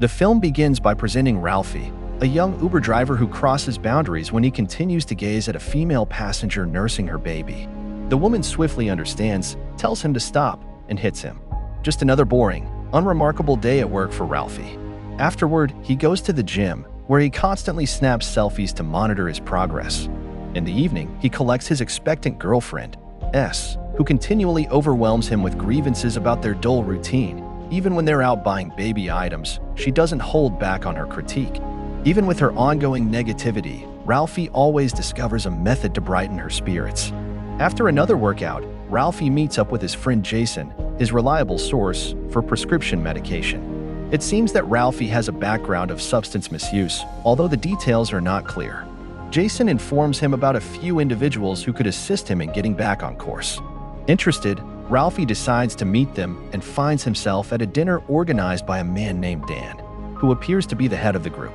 The film begins by presenting Ralphie, a young Uber driver who crosses boundaries when he continues to gaze at a female passenger nursing her baby. The woman swiftly understands, tells him to stop, and hits him. Just another boring, unremarkable day at work for Ralphie. Afterward, he goes to the gym, where he constantly snaps selfies to monitor his progress. In the evening, he collects his expectant girlfriend, S, who continually overwhelms him with grievances about their dull routine. Even when they're out buying baby items, she doesn't hold back on her critique. Even with her ongoing negativity, Ralphie always discovers a method to brighten her spirits. After another workout, Ralphie meets up with his friend Jason, his reliable source for prescription medication. It seems that Ralphie has a background of substance misuse, although the details are not clear. Jason informs him about a few individuals who could assist him in getting back on course. Interested, Ralphie decides to meet them and finds himself at a dinner organized by a man named Dan, who appears to be the head of the group.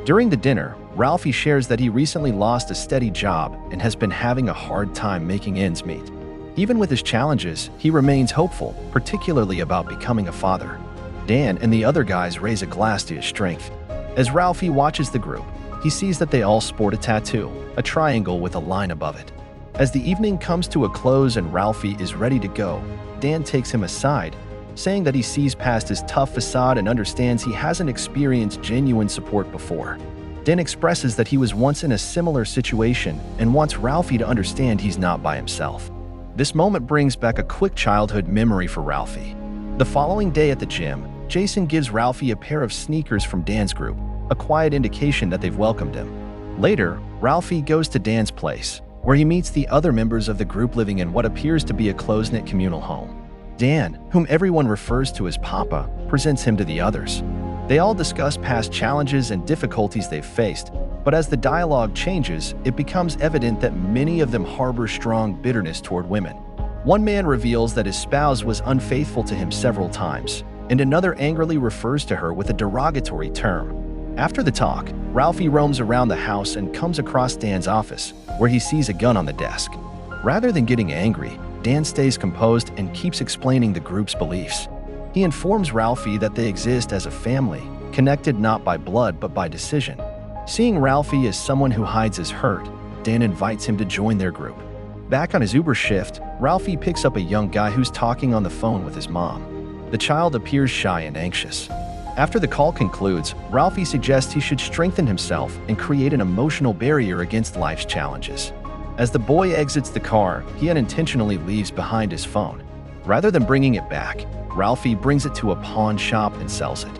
During the dinner, Ralphie shares that he recently lost a steady job and has been having a hard time making ends meet. Even with his challenges, he remains hopeful, particularly about becoming a father. Dan and the other guys raise a glass to his strength. As Ralphie watches the group, he sees that they all sport a tattoo, a triangle with a line above it. As the evening comes to a close and Ralphie is ready to go, Dan takes him aside, saying that he sees past his tough facade and understands he hasn't experienced genuine support before. Dan expresses that he was once in a similar situation and wants Ralphie to understand he's not by himself. This moment brings back a quick childhood memory for Ralphie. The following day at the gym, Jason gives Ralphie a pair of sneakers from Dan's group, a quiet indication that they've welcomed him. Later, Ralphie goes to Dan's place, where he meets the other members of the group living in what appears to be a close-knit communal home. Dan, whom everyone refers to as Papa, presents him to the others. They all discuss past challenges and difficulties they've faced, but as the dialogue changes, it becomes evident that many of them harbor strong bitterness toward women. One man reveals that his spouse was unfaithful to him several times, and another angrily refers to her with a derogatory term. After the talk, Ralphie roams around the house and comes across Dan's office, where he sees a gun on the desk. Rather than getting angry, Dan stays composed and keeps explaining the group's beliefs. He informs Ralphie that they exist as a family, connected not by blood but by decision. Seeing Ralphie as someone who hides his hurt, Dan invites him to join their group. Back on his Uber shift, Ralphie picks up a young guy who's talking on the phone with his mom. The child appears shy and anxious. After the call concludes, Ralphie suggests he should strengthen himself and create an emotional barrier against life's challenges. As the boy exits the car, he unintentionally leaves behind his phone. Rather than bringing it back, Ralphie brings it to a pawn shop and sells it.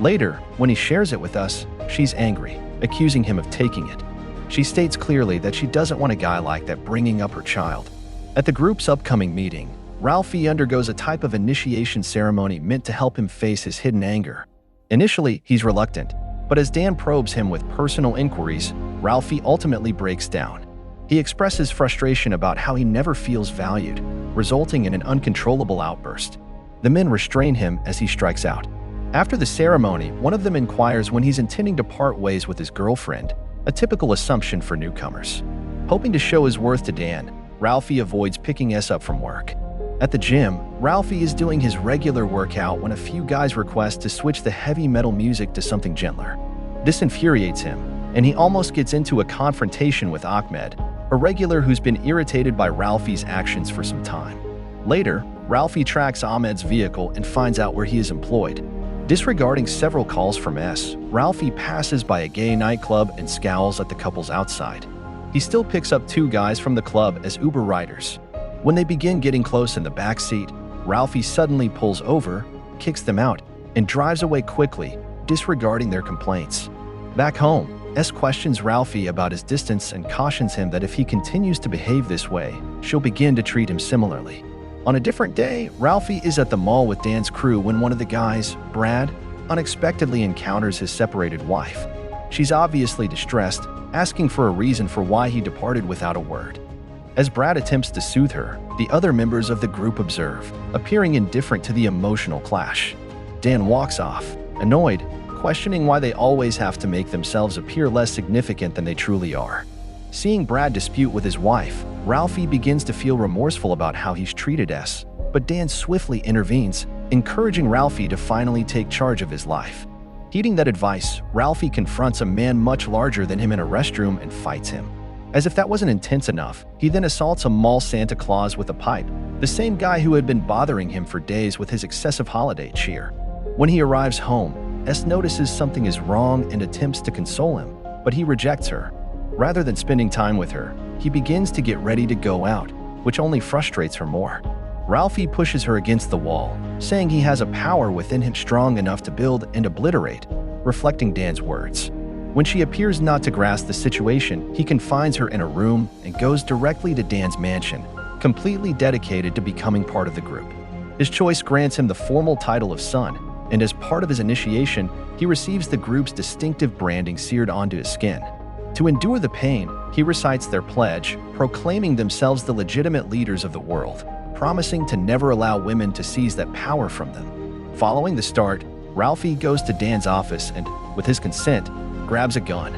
Later, when he shares it with us, she's angry, accusing him of taking it. She states clearly that she doesn't want a guy like that bringing up her child. At the group's upcoming meeting, Ralphie undergoes a type of initiation ceremony meant to help him face his hidden anger. Initially, he's reluctant, but as Dan probes him with personal inquiries, Ralphie ultimately breaks down. He expresses frustration about how he never feels valued, resulting in an uncontrollable outburst. The men restrain him as he strikes out. After the ceremony, one of them inquires when he's intending to part ways with his girlfriend, a typical assumption for newcomers. Hoping to show his worth to Dan, Ralphie avoids picking S up from work. At the gym, Ralphie is doing his regular workout when a few guys request to switch the heavy metal music to something gentler. This infuriates him, and he almost gets into a confrontation with Ahmed, a regular who's been irritated by Ralphie's actions for some time. Later, Ralphie tracks Ahmed's vehicle and finds out where he is employed. Disregarding several calls from S, Ralphie passes by a gay nightclub and scowls at the couples outside. He still picks up two guys from the club as Uber riders. When they begin getting close in the back seat, Ralphie suddenly pulls over, kicks them out, and drives away quickly, disregarding their complaints. Back home, S questions Ralphie about his distance and cautions him that if he continues to behave this way, she'll begin to treat him similarly. On a different day, Ralphie is at the mall with Dan's crew when one of the guys, Brad, unexpectedly encounters his separated wife. She's obviously distressed, asking for a reason for why he departed without a word. As Brad attempts to soothe her, the other members of the group observe, appearing indifferent to the emotional clash. Dan walks off, annoyed, questioning why they always have to make themselves appear less significant than they truly are. Seeing Brad dispute with his wife, Ralphie begins to feel remorseful about how he's treated S, but Dan swiftly intervenes, encouraging Ralphie to finally take charge of his life. Heeding that advice, Ralphie confronts a man much larger than him in a restroom and fights him. As if that wasn't intense enough, he then assaults a mall Santa Claus with a pipe, the same guy who had been bothering him for days with his excessive holiday cheer. When he arrives home, S notices something is wrong and attempts to console him, but he rejects her. Rather than spending time with her, he begins to get ready to go out, which only frustrates her more. Ralphie pushes her against the wall, saying he has a power within him strong enough to build and obliterate, reflecting Dan's words. When she appears not to grasp the situation, he confines her in a room and goes directly to Dan's mansion, completely dedicated to becoming part of the group. His choice grants him the formal title of son, and as part of his initiation, he receives the group's distinctive branding seared onto his skin. To endure the pain, he recites their pledge, proclaiming themselves the legitimate leaders of the world, promising to never allow women to seize that power from them. Following the start, Ralphie goes to Dan's office and, with his consent, grabs a gun.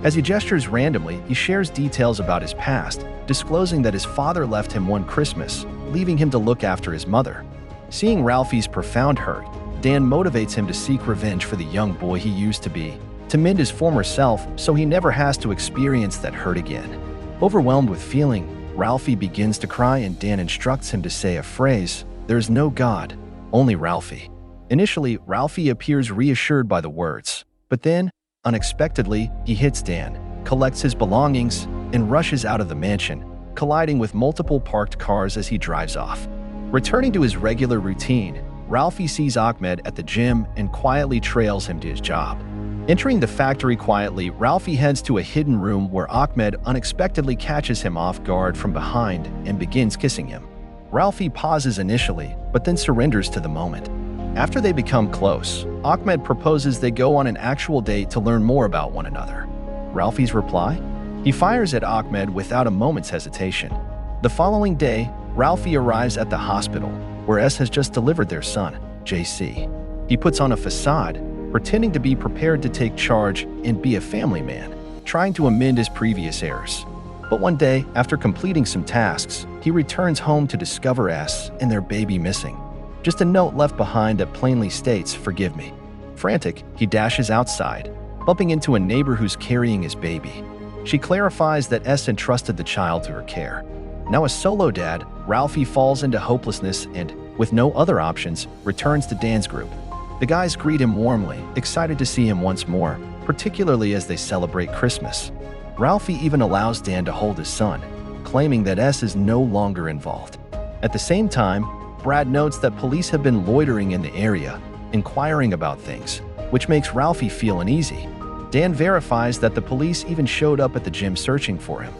As he gestures randomly, he shares details about his past, disclosing that his father left him one Christmas, leaving him to look after his mother. Seeing Ralphie's profound hurt, Dan motivates him to seek revenge for the young boy he used to be, to mend his former self so he never has to experience that hurt again. Overwhelmed with feeling, Ralphie begins to cry and Dan instructs him to say a phrase, "There's no God, only Ralphie." Initially, Ralphie appears reassured by the words, but then, unexpectedly, he hits Dan, collects his belongings, and rushes out of the mansion, colliding with multiple parked cars as he drives off. Returning to his regular routine, Ralphie sees Ahmed at the gym and quietly trails him to his job. Entering the factory quietly, Ralphie heads to a hidden room where Ahmed unexpectedly catches him off guard from behind and begins kissing him. Ralphie pauses initially, but then surrenders to the moment. After they become close, Ahmed proposes they go on an actual date to learn more about one another. Ralphie's reply? He fires at Ahmed without a moment's hesitation. The following day, Ralphie arrives at the hospital, where S has just delivered their son, JC. He puts on a facade, pretending to be prepared to take charge and be a family man, trying to amend his previous errors. But one day, after completing some tasks, he returns home to discover S and their baby missing. Just a note left behind that plainly states, "Forgive me." Frantic, he dashes outside, bumping into a neighbor who's carrying his baby. She clarifies that S entrusted the child to her care. Now a solo dad, Ralphie falls into hopelessness and, with no other options, returns to Dan's group. The guys greet him warmly, excited to see him once more, particularly as they celebrate Christmas. Ralphie even allows Dan to hold his son, claiming that S is no longer involved. At the same time, Brad notes that police have been loitering in the area, inquiring about things, which makes Ralphie feel uneasy. Dan verifies that the police even showed up at the gym searching for him.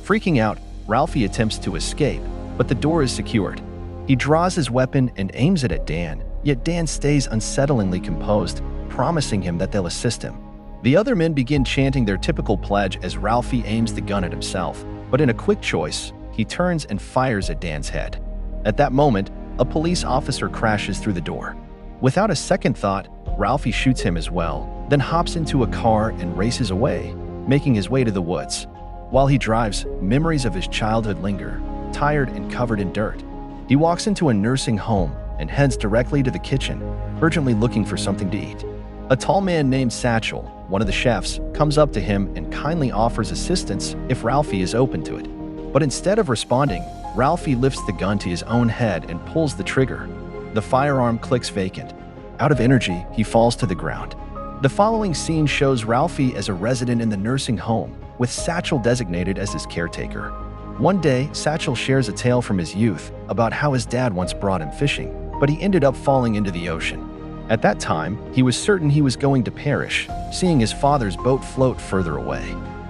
Freaking out, Ralphie attempts to escape, but the door is secured. He draws his weapon and aims it at Dan, yet Dan stays unsettlingly composed, promising him that they'll assist him. The other men begin chanting their typical pledge as Ralphie aims the gun at himself, but in a quick choice, he turns and fires at Dan's head. At that moment, a police officer crashes through the door. Without a second thought, Ralphie shoots him as well, then hops into a car and races away, making his way to the woods. While he drives, memories of his childhood linger, tired and covered in dirt. He walks into a nursing home and heads directly to the kitchen, urgently looking for something to eat. A tall man named Satchel, one of the chefs, comes up to him and kindly offers assistance if Ralphie is open to it. But instead of responding, Ralphie lifts the gun to his own head and pulls the trigger. The firearm clicks vacant. Out of energy, he falls to the ground. The following scene shows Ralphie as a resident in the nursing home, with Satchel designated as his caretaker. One day, Satchel shares a tale from his youth about how his dad once brought him fishing, but he ended up falling into the ocean. At that time, he was certain he was going to perish, seeing his father's boat float further away.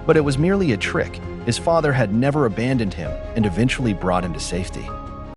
But it was merely a trick. His father had never abandoned him and eventually brought him to safety.